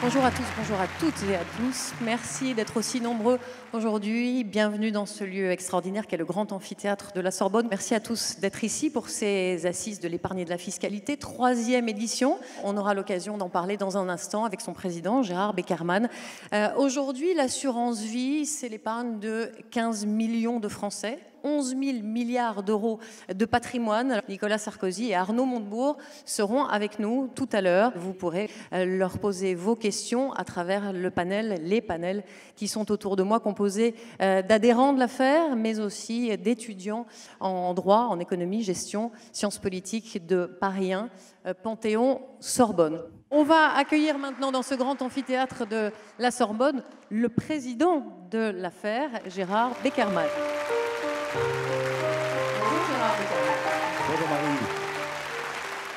Bonjour à tous, bonjour à toutes et à tous. Merci d'être aussi nombreux aujourd'hui. Bienvenue dans ce lieu extraordinaire qu'est le grand amphithéâtre de la Sorbonne. Merci à tous d'être ici pour ces assises de l'épargne et de la fiscalité. 3e édition. On aura l'occasion d'en parler dans un instant avec son président, Gérard Beckerman. Aujourd'hui, l'assurance vie, c'est l'épargne de 15 millions de Français. 11 000 milliards d'euros de patrimoine. Nicolas Sarkozy et Arnaud Montebourg seront avec nous tout à l'heure. Vous pourrez leur poser vos questions à travers les panels qui sont autour de moi, composés d'adhérents de l'affaire, mais aussi d'étudiants en droit, en économie, gestion, sciences politiques de Paris 1, Panthéon, Sorbonne. On va accueillir maintenant dans ce grand amphithéâtre de la Sorbonne le président de l'affaire, Gérard Beckerman. Bonjour Marie.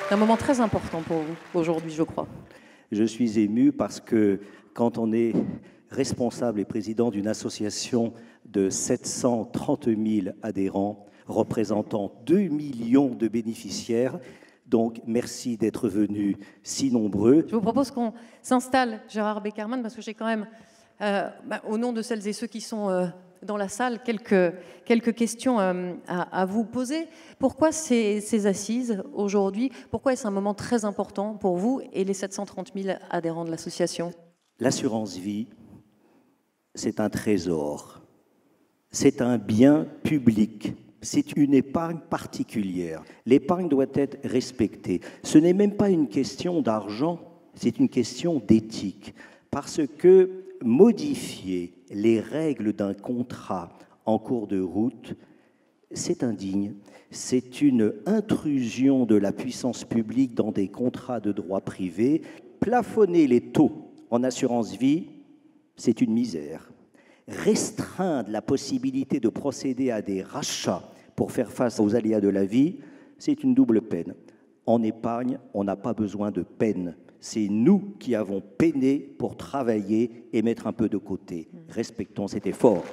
C'est un moment très important pour vous aujourd'hui, je crois. Je suis ému parce que quand on est responsable et président d'une association de 730 000 adhérents, représentant 2 millions de bénéficiaires, donc merci d'être venus si nombreux. Je vous propose qu'on s'installe, Gérard Beckerman, parce que j'ai quand même, au nom de celles et ceux qui sont dans la salle, quelques questions à vous poser. Pourquoi ces assises aujourd'hui? Pourquoi est-ce un moment très important pour vous et les 730 000 adhérents de l'association? L'assurance vie, c'est un trésor. C'est un bien public. C'est une épargne particulière. L'épargne doit être respectée. Ce n'est même pas une question d'argent, c'est une question d'éthique. Parce que modifier les règles d'un contrat en cours de route, c'est indigne. C'est une intrusion de la puissance publique dans des contrats de droit privé. Plafonner les taux en assurance vie, c'est une misère. Restreindre la possibilité de procéder à des rachats pour faire face aux aléas de la vie, c'est une double peine. En épargne, on n'a pas besoin de peine. C'est nous qui avons peiné pour travailler et mettre un peu de côté. Respectons cet effort.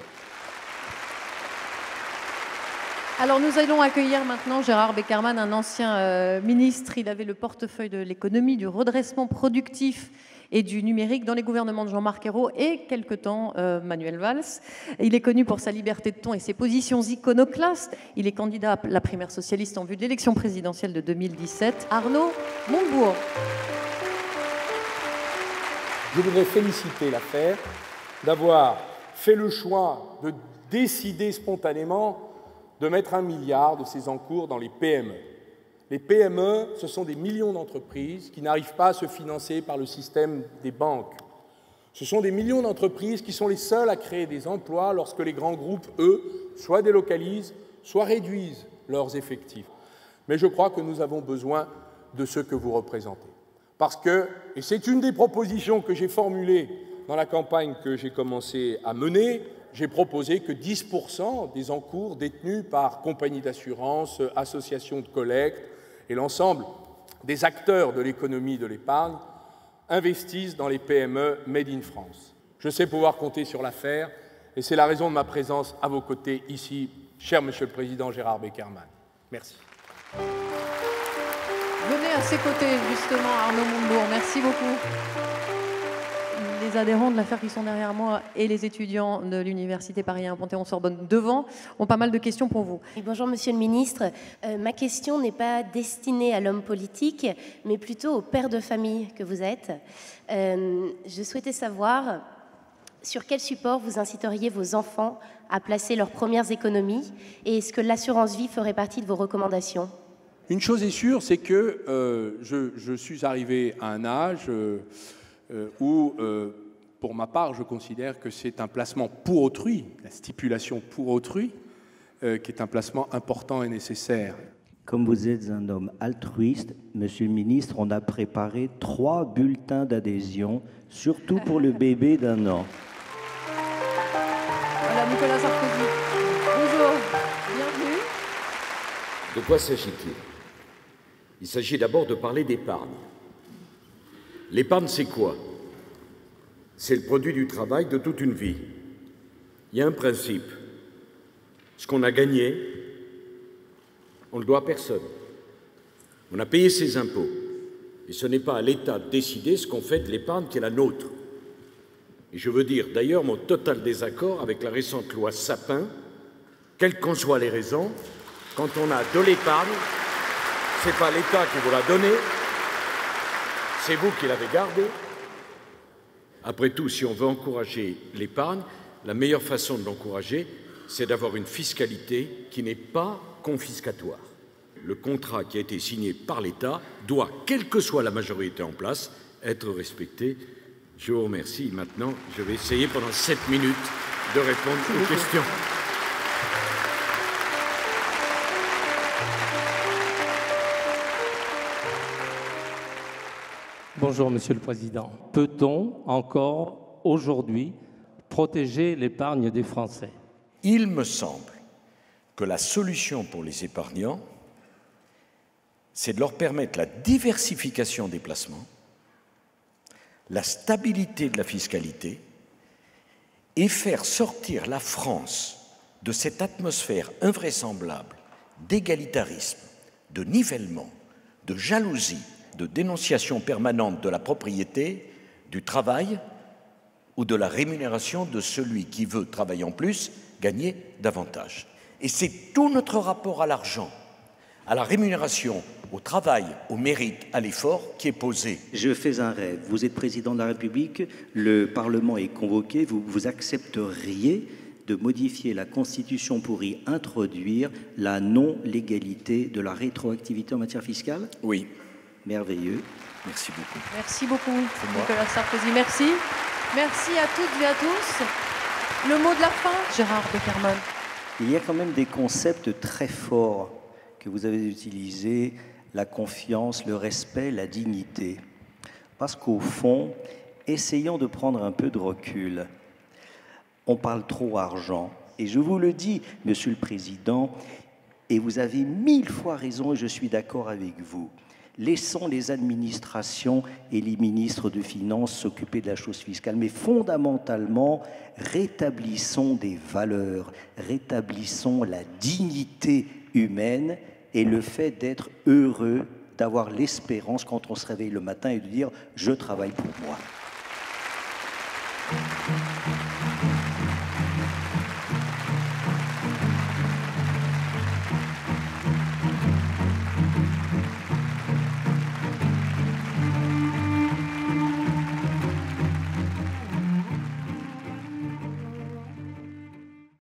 Alors nous allons accueillir maintenant Gérard Beckerman, un ancien ministre. Il avait le portefeuille de l'économie, du redressement productif et du numérique dans les gouvernements de Jean-Marc Ayrault et quelque temps Manuel Valls. Il est connu pour sa liberté de ton et ses positions iconoclastes. Il est candidat à la primaire socialiste en vue de l'élection présidentielle de 2017. Arnaud Montebourg. Je voudrais féliciter l'affaire d'avoir fait le choix de décider spontanément de mettre 1 milliard de ces encours dans les PME. Les PME, ce sont des millions d'entreprises qui n'arrivent pas à se financer par le système des banques. Ce sont des millions d'entreprises qui sont les seules à créer des emplois lorsque les grands groupes, eux, soit délocalisent, soit réduisent leurs effectifs. Mais je crois que nous avons besoin de ce que vous représentez. Parce que, et c'est une des propositions que j'ai formulées dans la campagne que j'ai commencé à mener, j'ai proposé que 10% des encours détenus par compagnies d'assurance, associations de collecte et l'ensemble des acteurs de l'économie de l'épargne investissent dans les PME Made in France. Je sais pouvoir compter sur l'affaire et c'est la raison de ma présence à vos côtés ici, cher Monsieur le Président Gérard Beckerman. Merci. Venez à ses côtés, justement, Arnaud Montebourg. Merci beaucoup. Les adhérents de l'affaire qui sont derrière moi et les étudiants de l'Université Paris 1 Panthéon-Sorbonne devant ont pas mal de questions pour vous. Et bonjour Monsieur le Ministre. Ma question n'est pas destinée à l'homme politique, mais plutôt au père de famille que vous êtes. Je souhaitais savoir sur quel support vous inciteriez vos enfants à placer leurs premières économies et est-ce que l'assurance vie ferait partie de vos recommandations? Une chose est sûre, c'est que je suis arrivé à un âge où, pour ma part, je considère que c'est un placement pour autrui, la stipulation pour autrui, qui est un placement important et nécessaire. Comme vous êtes un homme altruiste, Monsieur le ministre, on a préparé 3 bulletins d'adhésion, surtout pour le bébé d'1 an. Voilà, Nicolas Sarkozy. Bonjour, bienvenue. De quoi s'agit-il? Il s'agit d'abord de parler d'épargne. L'épargne, c'est quoi? c'est le produit du travail de toute une vie. Il y a un principe. Ce qu'on a gagné, on ne le doit à personne. On a payé ses impôts. Et ce n'est pas à l'État de décider ce qu'on fait de l'épargne qui est la nôtre. Et je veux dire d'ailleurs mon total désaccord avec la récente loi Sapin, quelles qu'en soient les raisons, quand on a de l'épargne, ce n'est pas l'État qui vous l'a donnée, c'est vous qui l'avez gardée. Après tout, si on veut encourager l'épargne, la meilleure façon de l'encourager, c'est d'avoir une fiscalité qui n'est pas confiscatoire. Le contrat qui a été signé par l'État doit, quelle que soit la majorité en place, être respecté. Je vous remercie. Maintenant, je vais essayer pendant 7 minutes de répondre aux questions. Bonjour, Monsieur le Président. Peut-on encore, aujourd'hui, protéger l'épargne des Français? Il me semble que la solution pour les épargnants, c'est de leur permettre la diversification des placements, la stabilité de la fiscalité et faire sortir la France de cette atmosphère invraisemblable d'égalitarisme, de nivellement, de jalousie, de dénonciation permanente de la propriété, du travail ou de la rémunération de celui qui veut travailler en plus, gagner davantage. Et c'est tout notre rapport à l'argent, à la rémunération, au travail, au mérite, à l'effort qui est posé. Je fais un rêve. Vous êtes président de la République, le Parlement est convoqué, vous accepteriez de modifier la Constitution pour y introduire la non-légalité de la rétroactivité en matière fiscale? Oui. Merveilleux. Merci beaucoup. Merci beaucoup, Nicolas Sarkozy. Merci. Merci à toutes et à tous. Le mot de la fin, Gérard Beckermann. Il y a quand même des concepts très forts que vous avez utilisés, la confiance, le respect, la dignité. Parce qu'au fond, essayons de prendre un peu de recul. On parle trop argent. Et je vous le dis, Monsieur le Président, et vous avez 1000 fois raison, et je suis d'accord avec vous. Laissons les administrations et les ministres de Finances s'occuper de la chose fiscale, mais fondamentalement, rétablissons des valeurs, rétablissons la dignité humaine et le fait d'être heureux, d'avoir l'espérance quand on se réveille le matin et de dire « je travaille pour moi ».